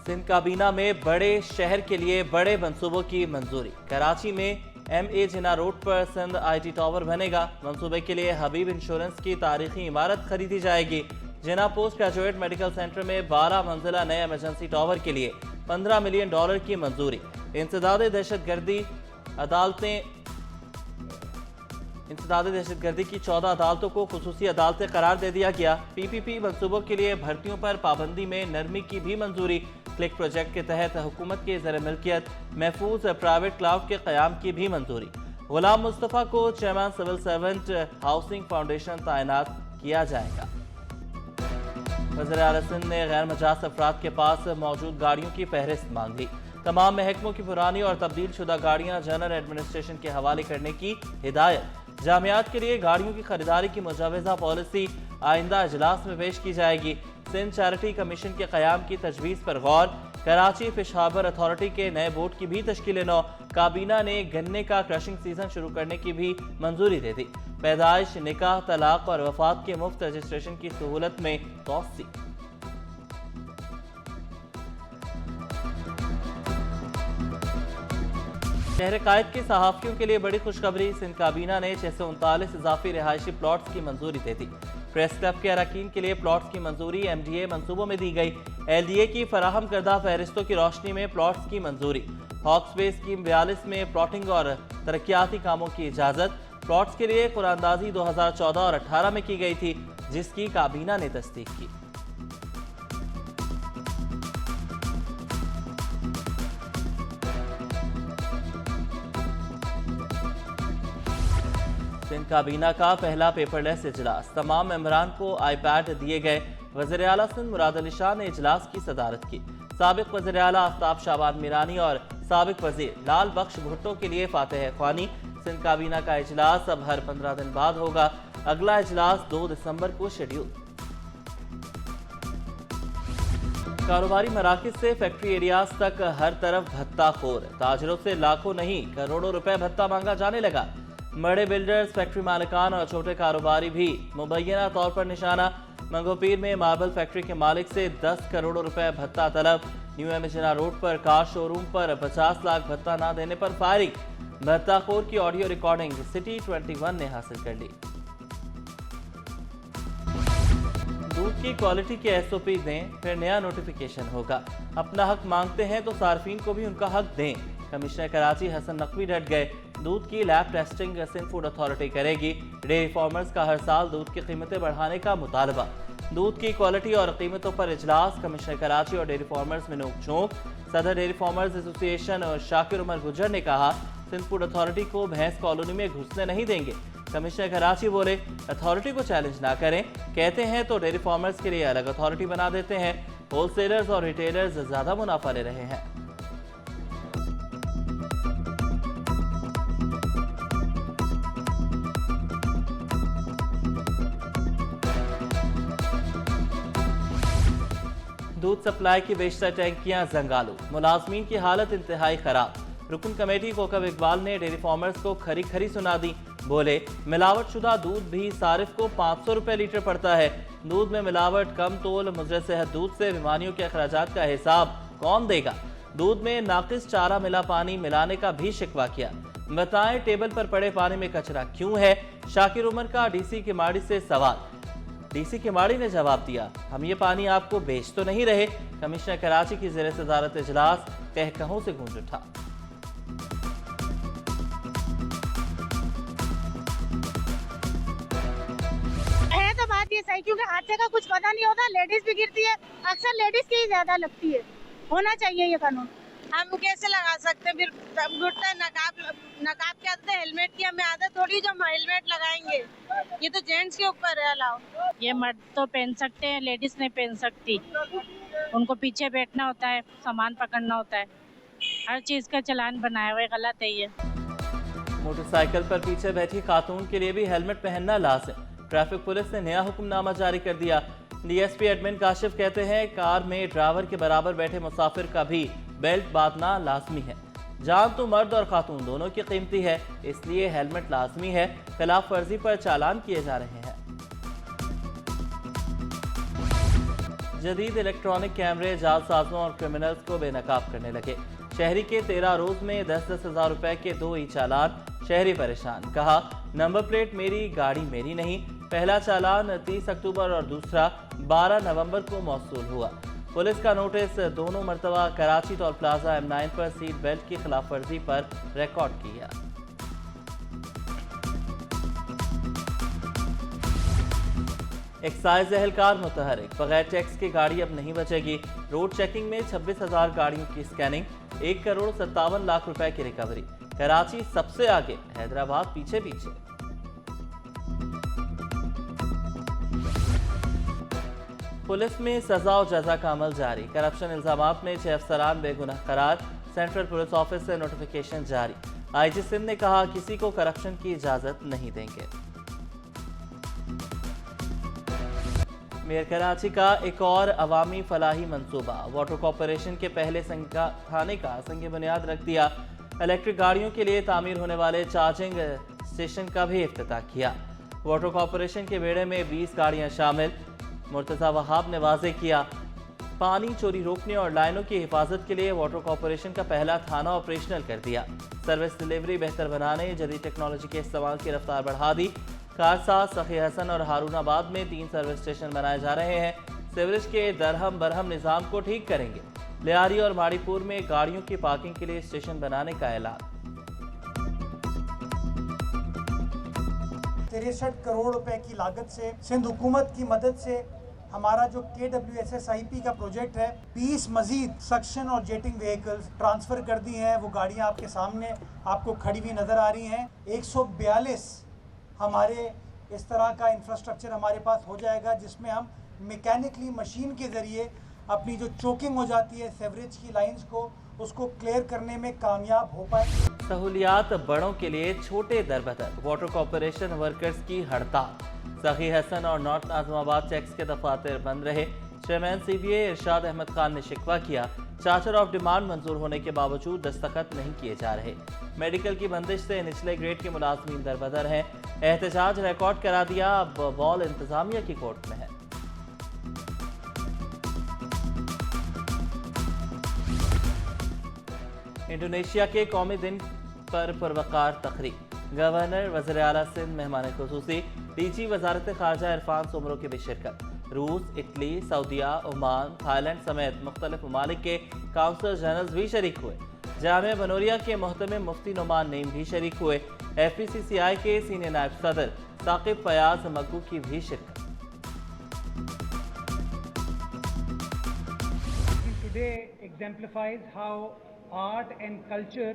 सिंध काबीना में बड़े शहर के लिए बड़े मंसूबों की मंजूरी। कराची में MA जिन्ना रोड पर सिंध IT टावर बनेगा। मंसूबे के लिए हबीब इंश्योरेंस की तारीखी इमारत खरीदी जाएगी। जिन्ना पोस्ट ग्रेजुएट मेडिकल सेंटर में 12 मंजिला नए इमरजेंसी टावर के लिए $15 मिलियन की मंजूरी। इंसदाद दहशतगर्दी की 14 अदालतों को खुसूसी अदालतें करार दे दिया गया। PPP मंसूबों के लिए भर्तियों पर पाबंदी में नरमी की भी मंजूरी। क्लिक प्रोजेक्ट के तहत हुकूमत के ज़र मिल्कियत महफूज प्राइवेट क्लाउड के क़याम की भी मंजूरी। गुलाम मुस्तफ़ा को chairman civil servant housing foundation तैनात किया जाएगा। वज़ीर आला सिंध ने गैर मजाज अफराद के पास मौजूद गाड़ियों की फहरिस्त मांग ली। तमाम महकमों की पुरानी और तब्दील शुदा गाड़ियां जनरल एडमिनिस्ट्रेशन के हवाले करने की हिदायत। जामियात के लिए गाड़ियों की खरीदारी की मुजावजा पॉलिसी आइंदा इजलास में पेश की जाएगी। सिंध चैरिटी कमीशन के क़याम की तजवीज़ पर गौर। कराची फिश हार्बर अथॉरिटी के नए बोर्ड की भी तश्कील नौ। काबीना ने गन्ने का क्रशिंग सीजन शुरू करने की भी मंजूरी दे दी। पैदाइश, निकाह, तलाक और वफात के मुफ्त रजिस्ट्रेशन की सहूलत में तोसी। शहर कायद के सहाफ़ियों के लिए बड़ी खुशखबरी। सिंध काबीना ने 639 इजाफी रिहायशी प्लॉट्स की मंजूरी दे दी। प्रेस क्लब के अरकान के लिए प्लॉट्स की मंजूरी MDA मंसूबों में दी गई। LDA की फराहम करदा फहरिस्तों की रोशनी में प्लॉट्स की मंजूरी। हॉक्सवे स्कीम 42 में प्लॉटिंग और तरक्याती कामों की इजाज़त। प्लॉट्स के लिए कुरानंदाजी 2014 और 18 में की गई थी, जिसकी काबीना ने तस्दीक की। सिंध काबीना का पहला पेपरलेस इजलास। तमाम मेंबरान को iPad दिए गए। वज़ीर आला सिंध मुराद अली शाह ने इजलास की सदारत की। साबिक वज़ीर आला आफ्ताब शाबान मीरानी और साबिक वज़ीर लाल बख्श भुट्टो के लिए फातिह ख्वानी। सिंध काबीना का इजलास अब हर 15 दिन बाद होगा। अगला इजलास 2 दिसंबर को शेड्यूल। कारोबारी मराकज से फैक्ट्री एरियाज तक हर तरफ भत्ता खोर। ताजरों से लाखों नहीं करोड़ों रुपए भत्ता मांगा जाने लगा। बड़े बिल्डर्स, फैक्ट्री मालिकान और छोटे कारोबारी भी मुबैना तौर पर निशाना। मंगोपीर में मार्बल फैक्ट्री के मालिक से 10 करोड़ रुपए भत्ता तलब। न्यू MA जिन्ना रोड पर कार शोरूम पर 50 लाख भत्ता न देने पर फायरिंग। भत्ताखोर की ऑडियो रिकॉर्डिंग सिटी 21 ने हासिल कर ली। दूध की क्वालिटी के SOP दें, फिर नया नोटिफिकेशन होगा। अपना हक मांगते हैं तो सार्फिन को भी उनका हक दें। कमिश्नर कराची हसन नकवी डट गए। दूध की lab testing Sindh food authority करेगी। डेयरी फार्मर्स का हर साल दूध की कीमतें बढ़ाने का मुतालबा। दूध की क्वालिटी और कीमतों पर इजलास। कमिश्नर कराची और डेयरी फार्मर्स में नोक झोंक। सदर डेयरी फार्मर्स एसोसिएशन और शाकिर उमर गुजर ने कहा, सिंध फूड अथॉरिटी को भैंस कॉलोनी में घुसने नहीं देंगे। कमिश्नर कराची बोले, अथॉरिटी को चैलेंज ना करें। कहते हैं तो डेयरी फार्मर्स के लिए अलग अथॉरिटी बना देते हैं। होलसेलर्स और रिटेलर्स ज्यादा मुनाफा ले रहे हैं। दूध सप्लाई की बेशतर टैंकियां जंगालू। मुलाजमीन की हालत इंतहाई खराब। रुकन कमेटी कोकब इकबाल ने डेयरी फार्मर्स को खरी खरी सुना दी। बोले, मिलावट शुदा दूध भी सारिफ को 500 रुपए लीटर पड़ता है। दूध में मिलावट, कम तोल, मुज़र सेहत दूध से बीमारियों के अखराजात का हिसाब कौन देगा। दूध में नाकिस चारा मिला पानी मिलाने का भी शिकवा किया। बताएं, टेबल पर पड़े पानी में कचरा क्यों है। शाकिर उमर का DC किमाड़ी से सवाल। DC किमाड़ी ने जवाब दिया, हम ये पानी आपको बेच तो नहीं रहे। कमिश्नर कराची की ज़ेर सदारत इजलास कहकहों से गूंज उठा। है तो बात ये सही, क्योंकि हादसे का कुछ पता नहीं होता। लेडीज भी गिरती है, अक्सर लेडीज की ही ज्यादा लगती है। होना चाहिए ये कानून। हम कैसे लगा सकते हैं? फिर घुटता है। नकाब की आदत है, हेलमेट की हमें आदत थोड़ी जो हम हेलमेट लगाएंगे। ये तो जेंट्स के ऊपर है अलाउ। ये मर्द तो पहन सकते हैं, लेडीज नहीं पहन सकती। उनको पीछे बैठना होता है, सामान पकड़ना होता है। हर चीज का चालान बनाया हुआ है, गलत है ये। मोटरसाइकिल पर पीछे बैठी खातून के लिए भी हेलमेट पहनना लाज़िम। ट्रैफिक पुलिस ने नया हुक्मनामा जारी कर दिया। DSP एडमिन काशिफ कहते हैं, कार में ड्राइवर के बराबर बैठे मुसाफिर का भी बेल्ट बांधना लाजमी है। जान तो मर्द और खातून दोनों की कीमती है, इसलिए हेलमेट लाजमी है। खिलाफ वर्जी पर चालान किए जा रहे हैं। जदीद इलेक्ट्रॉनिक कैमरे जालसाजों और क्रिमिनल्स को बेनकाब करने लगे। शहरी के 13 रोज में 10-10 हज़ार रुपए के 2 ई चालान, शहरी परेशान। कहा नंबर प्लेट मेरी, गाड़ी मेरी नहीं। पहला चालान 30 अक्टूबर और दूसरा 12 नवंबर को मौसूल हुआ। पुलिस का नोटिस दोनों मरतबा कराची टोल प्लाजा M9 पर सीट बेल्ट की खिलाफ वर्जी पर रिकॉर्ड किया। एक्साइज एहलकार मुतहरिक, बगैर टैक्स की गाड़ी अब नहीं बचेगी। रोड चेकिंग में 26,000 गाड़ियों की स्कैनिंग, 1 करोड़ 57 लाख रुपए की रिकवरी। कराची सबसे आगे, हैदराबाद पीछे पीछे। पुलिस में सजा और जजा का अमल जारी। करप्शन इल्जामात में 6 अफसरान बेगुनाह करार। सेंट्रल पुलिस ऑफिस से नोटिफिकेशन जारी। IG सिंध ने कहा किसी को करप्शन की इजाजत नहीं देंगे। मेयर कराची का एक और अवामी फलाही मंसूबा, वाटर कॉरपोरेशन के पहले थाने का संग बुनियाद रख दिया। इलेक्ट्रिक गाड़ियों के लिए तामीर होने वाले चार्जिंग स्टेशन का भी इफ्तिताह किया। वाटर कॉरपोरेशन के बेड़े में 20 गाड़ियां शामिल। मुर्तज़ा वहाब ने वाज़े किया पानी चोरी रोकने और लाइनों की हिफाजत के लिए वाटर कॉरपोरेशन का पहला थाना ऑपरेशनल कर दिया। सर्विस डिलीवरी बेहतर बनाने, जदीद टेक्नोलॉजी के इस्तेमाल की रफ्तार बढ़ा दी। कारसा, सखी हसन और हारूनाबाद में 3 सर्विस स्टेशन बनाए जा रहे हैं। सीवरेज के दरहम बरहम निज़ाम को ठीक करेंगे। लियारी और माड़ीपुर में गाड़ियों की पार्किंग के लिए स्टेशन बनाने का ऐलान। 63 करोड़ रुपए की लागत से सिंध हुकूमत की मदद से हमारा जो KWSSIP का प्रोजेक्ट है, 20 मजीद सक्शन और जेटिंग व्हीकल्स ट्रांसफर कर दी हैं। वो गाड़ियां आपके सामने आपको खड़ी हुई नजर आ रही हैं। 142 हमारे इस तरह का इंफ्रास्ट्रक्चर हमारे पास हो जाएगा, जिसमें हम मैकेनिकली मशीन के ज़रिए अपनी जो चोकिंग हो जाती है सेवरेज की लाइंस को, उसको क्लियर करने में कामयाब हो पाए। सहूलियात बड़ों के लिए छोटे दरबदर, वाटर कॉरपोरेशन वर्कर्स की हड़ताल। सखी हसन और नॉर्थ आजमाबाद टैक्स के दफातर बंद रहे। चेयरमैन CBA इरशाद अहमद खान ने शिकवा किया, चार्टर ऑफ डिमांड मंजूर होने के बावजूद दस्तखत नहीं किए जा रहे। मेडिकल की बंदिश से निचले ग्रेड के मुलाजमीन दरबदर हैं। एहतजाज रिकॉर्ड करा दिया, अब बॉल इंतजामिया की कोर्ट में है। इंडोनेशिया के कौमी दिन पर पुरवकार तकरीब, गवर्नर, वज़ीर आला सिंध, मेहमान खुसूसी, DG वजारत खारजा इरफान सोमरो की भी शिरकत। रूस, इटली, सऊदिया, ओमान, थाईलैंड समेत मुख्तलिफ ममालिक के काउंसल जनरल्स भी शरीक हुए। जामिया बनोरिया के मोहतमिम मुफ्ती नुमान नईम भी शरीक हुए। FPCCI के सीनियर नायब सदर साकिब फयाज मक्कू की भी शिरकत। Today exemplifies how art and culture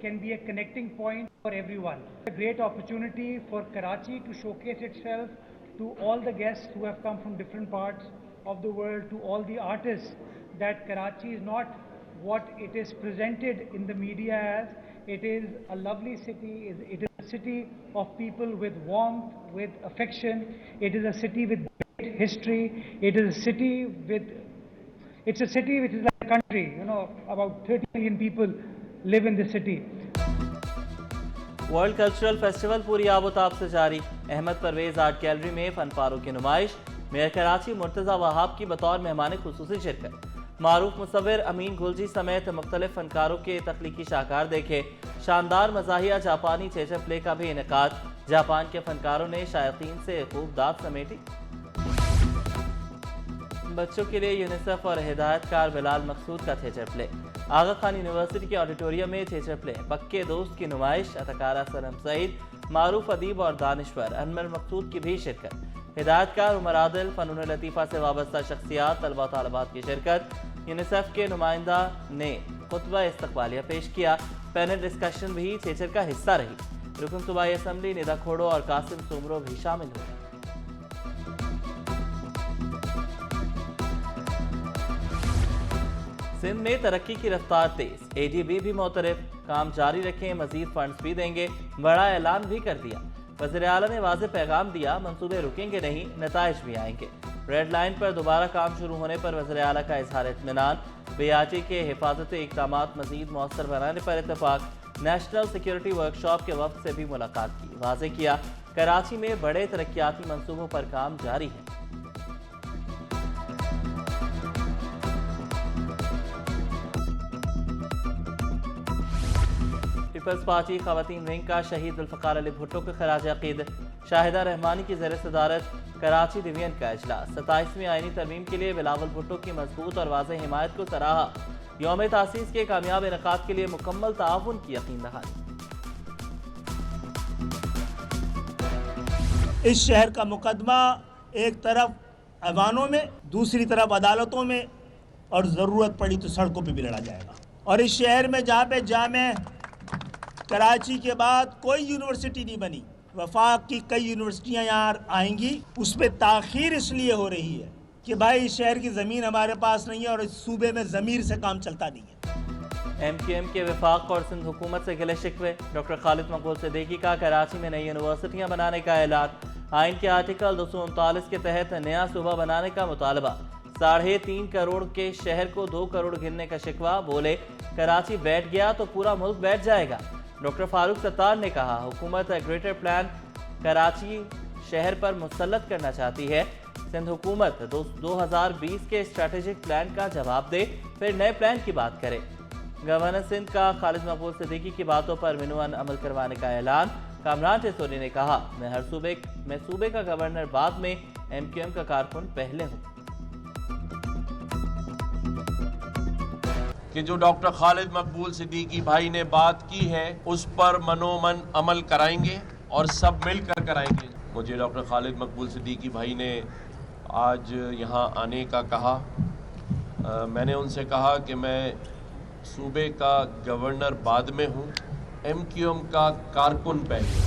can be a connecting point for everyone. A great opportunity for Karachi to showcase itself to all the guests who have come from different parts of the world, to all the artists, that Karachi is not what it is presented in the media as. It is a lovely city, it is a city of people with warmth, with affection. It is a city with great history. It is a city with, it's a city which is like a country, you know, about 30 million people live in the city. World cultural festival पूरी आबोताब से जारी। Ahmad Parvez art gallery में फनपारों की नुमाइश। Mayor Karachi Murtaza Wahab की बतौर मेहमान खुसूसी शिरकत। मारूफ मुसव्विर अमीन गुलजी समेत मुख्तलिफ फनकारों के तख्लीकी शाहकार देखे। शानदार मज़ाहिया जापानी थिएटर प्ले का भी इनेकाद। जापान के फनकारों ने शायकीन से खूब दाद समेटी। बच्चों के लिए यूनिसेफ और हिदायतकार बिलाल मकसूद का थिएटर प्ले। आगा खान यूनिवर्सिटी के ऑडिटोरियम में थिएटर प्ले पक्के दोस्त की नुमाइश। अदाकारा सनम सईद, मारूफ अदीब और दानिश्वर अनमर मकसूद की भी शिरकत। हिदायतकार उमर आदिल, फनून लतीफ़ा से वाबस्ता शख्सियात, तलबा तालबात की शिरकत। यूनिसेफ के नुमाइंदा ने खुतबा इस्तकबालिया पेश किया। पैनल डिस्कशन भी थिएटर का हिस्सा रही। रुकन सूबाई असम्बली निदा खोड़ो और कासिम सोमरो भी शामिल हुए। सिंध में तरक्की की रफ्तार तेज, ADB भी मोतरफ, काम जारी रखें, मजीद फंड्स भी देंगे, बड़ा ऐलान भी कर दिया। वज़ीर आला ने वाज़ेह पैगाम दिया, मंसूबे रुकेंगे नहीं, नताइज भी आएंगे। रेड लाइन पर दोबारा काम शुरू होने पर वज़ीर आला का इजहार इत्मीनान। BRT के हिफाजती इक़दामात मजीद मौसर बनाने पर इत्तफाक। नेशनल सिक्योरिटी वर्कशॉप के वक्त से भी मुलाकात की। वाज़ेह किया कराची में बड़े तरक्याती मंसूबों पर काम जारी है। पीपल्स पार्टी खवातीन विंग का शहीद जुल्फ़िकार अली भुट्टो के खराज अकीदत। शाहिदा रहमानी की ज़ेर सदारत कराची डिवीजन का इजलास। 27वीं आईनी तरमीम के लिए बिलावल भुट्टो की मजबूत और वाज़ेह हिमायत को सराहा। यौम तासीस के कामयाब इनकाद के लिए मुकम्मल ताउन की यकीन दहानी। इस शहर का मुकदमा एक तरफ ऐवानों में, दूसरी तरफ अदालतों में, और ज़रूरत पड़ी तो सड़कों पे भी लड़ा जाएगा। और इस शहर में जहाँ पे जामे कराची के बाद कोई यूनिवर्सिटी नहीं बनी, वफाक की कई यूनिवर्सिटियाँ यहाँ आएंगी, उस पर ताख़ीर इसलिए हो रही है कि भाई इस शहर की ज़मीन हमारे पास नहीं है और इस सूबे में ज़मीर से काम चलता नहीं है। MQM के वफाक और सिंध हुकूमत से गिले शिकवे। डॉक्टर खालिद मकबूल सिद्दीकी का कराची में नई यूनिवर्सिटियाँ बनाने का ऐलान। आइन के आर्टिकल 239 के तहत नया सूबा बनाने का मुतालबा। 3.5 करोड़ के शहर को 2 करोड़ गिनने का शिकवा। बोले कराची बैठ गया तो पूरा मुल्क बैठ जाएगा। डॉक्टर फारूक सत्तार ने कहा हुकूमत ग्रेटर प्लान कराची शहर पर मुसल्लत करना चाहती है। सिंध हुकूमत 2020 के स्ट्रेटेजिक प्लान का जवाब दे, फिर नए प्लान की बात करे। गवर्नर सिंध का खालिद मकबूल सिद्दीकी की बातों पर विनुअन अमल करवाने का ऐलान। कामरान टेसोरी ने कहा मैं सूबे का गवर्नर बाद में, MQM का कारकुन पहले हूँ। कि जो डॉक्टर खालिद मकबूल सिद्दीकी भाई ने बात की है उस पर मनोमन अमल कराएंगे और सब मिलकर कराएंगे। मुझे डॉक्टर खालिद मकबूल सिद्दीकी भाई ने आज यहाँ आने का कहा। मैंने उनसे कहा कि मैं सूबे का गवर्नर बाद में हूँ, MQM का कारकुन पहले।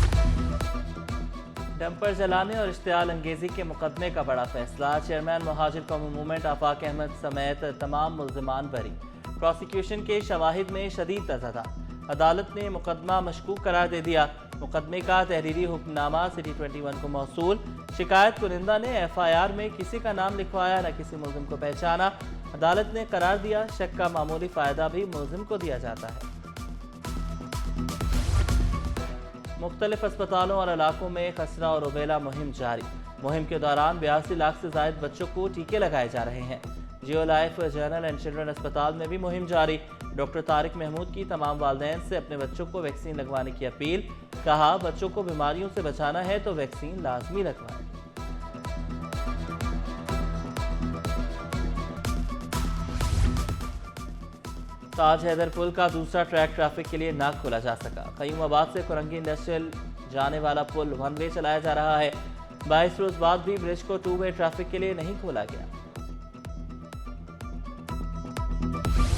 डंपर जलाने और इश्तियाल अंगेजी के मुकदमे का बड़ा फैसला। चेयरमैन मुहाजिर कौमी मूवमेंट आफाक अहमद समेत तमाम मुल्ज़िमान बरी। प्रोसिक्यूशन के शवाहिद में शदीद तज़ाद। अदालत ने मुकदमा मशकूक करार दे दिया। मुकदमे का तहरीरी हुक्मनामा सिटी 21 को मौसूल। शिकायत कुनिंदा ने FIR में किसी का नाम लिखवाया, न किसी मुल्ज़िम को पहचाना। अदालत ने करार दिया शक का मामूली फ़ायदा भी मुल्ज़िम को दिया जाता है। मुख्तलिफ अस्पतालों और इलाकों में खसरा और रुबेला मुहिम जारी। मुहिम के दौरान 82 लाख से ज़ायद बच्चों को टीके लगाए जा रहे हैं। जियो लाइफ जनरल एंड चिल्ड्रन अस्पताल में भी मुहिम जारी। डॉक्टर तारिक महमूद की तमाम वालिदैन से अपने बच्चों को वैक्सीन लगवाने की अपील। कहा बच्चों को बीमारियों से बचाना है तो वैक्सीन लाजमी लगवाएं। ताज हैदर पुल का दूसरा ट्रैक ट्रैफिक के लिए ना खोला जा सका। क़य्यूमाबाद से कुरंगी इंडस्ट्रियल जाने वाला पुल 1 वे चलाया जा रहा है। 22 रोज बाद भी ब्रिज को 2 वे ट्रैफिक के लिए नहीं खोला गया।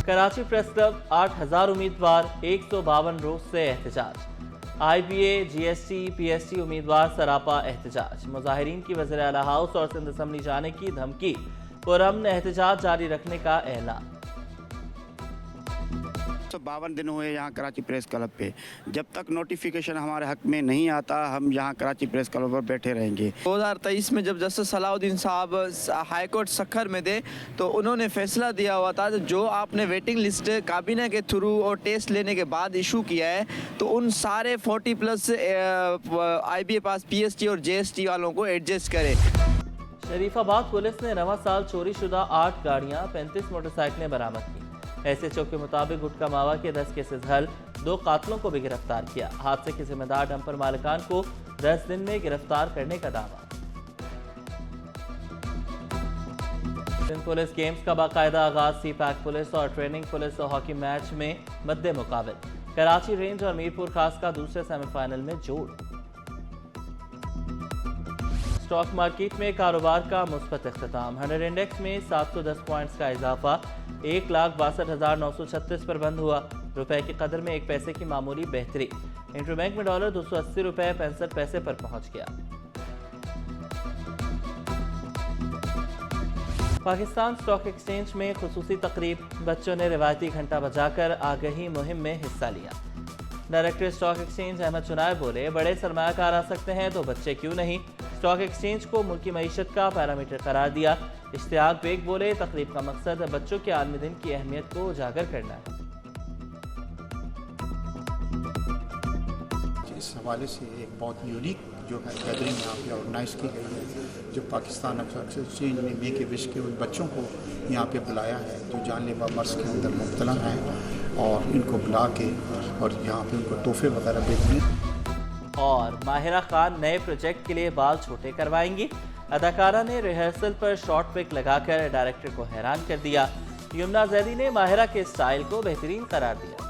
कराची प्रेस क्लब 8000 उम्मीदवार 152 रोज से एहतजाज। IBA, GST, PST उम्मीदवार सरापा एहतजाज। मुजाहिरीन की वज़ीर आला हाउस और सिंध असम्बली जाने की धमकी। पुरअमन एहतजाज जारी रखने का ऐलान। 52 दिन हुए यहाँ कराची प्रेस क्लब पे। जब तक नोटिफिकेशन हमारे हक में नहीं आता हम यहाँ कराची प्रेस क्लब पर बैठे रहेंगे। 2023 में जब जस्टिस सलाउद्दीन साहब हाई कोर्ट सखर में थे तो उन्होंने फैसला दिया हुआ था जो आपने वेटिंग लिस्ट काबीना के थ्रू और टेस्ट लेने के बाद इशू किया है तो उन सारे 40+ IBA पास PST और GST वालों को एडजस्ट करें। शरीफाबाद पुलिस ने रवा साल चोरी शुदा 8 गाड़ियाँ 35 मोटरसाइकिलें बरामद की। SHO के मुताबिक गुटका मावा के 10 केसेस हल, 2 कातलों को भी गिरफ्तार किया। हादसे के जिम्मेदार डंपर मालिकान को 10 दिन में गिरफ्तार करने का दावा। सिंध पुलिस गेम्स का बाकायदा आगाज। CPAC पुलिस और ट्रेनिंग पुलिस और हॉकी मैच में मद्दे मुकाबिल। कराची रेंज और मीरपुर खास का दूसरे सेमीफाइनल में जोड़। स्टॉक मार्केट में कारोबार का मुस्बत इख्तिताम। 100 इंडेक्स में 710 पॉइंट्स का इजाफा 1,62,936 पर बंद हुआ। रुपए की कदर में 1 पैसे की मामूली बेहतरी। इंटरबैंक में डॉलर 280 रुपए 65 पैसे पर पहुंच गया। पाकिस्तान स्टॉक एक्सचेंज में खुसूसी तकरीब। बच्चों ने रिवायती घंटा बजाकर आगही मुहिम में हिस्सा लिया। डायरेक्टर स्टॉक एक्सचेंज अहमद चुनाय बोले बड़े सरमायाकार आ सकते हैं तो बच्चे क्यों नहीं। स्टॉक एक्सचेंज को मुल्की मईशत का पैरामीटर करार दिया। इश्तियाक बेग बोले तकरीब का मकसद बच्चों के आलमी दिन की अहमियत को उजागर करना है। इस हवाले से एक बहुत यूनिक जो है गैदरिंग यहाँ पे ऑर्गेनाइज की गई है जो पाकिस्तान स्टॉक एक्सचेंज ने मेक ए विश के उन बच्चों को यहाँ पे बुलाया है जो जानलेवा मर्ज के अंदर मुब्तला हैं और इनको बुला के और यहाँ पे उनको तोहफे वगैरह भेजने। और माहिरा खान नए प्रोजेक्ट के लिए बाल छोटे करवाएंगी। अदाकारा ने रिहर्सल पर शॉर्ट पिक लगाकर डायरेक्टर को हैरान कर दिया। यमुना जैदी ने माहिरा के स्टाइल को बेहतरीन करार दिया।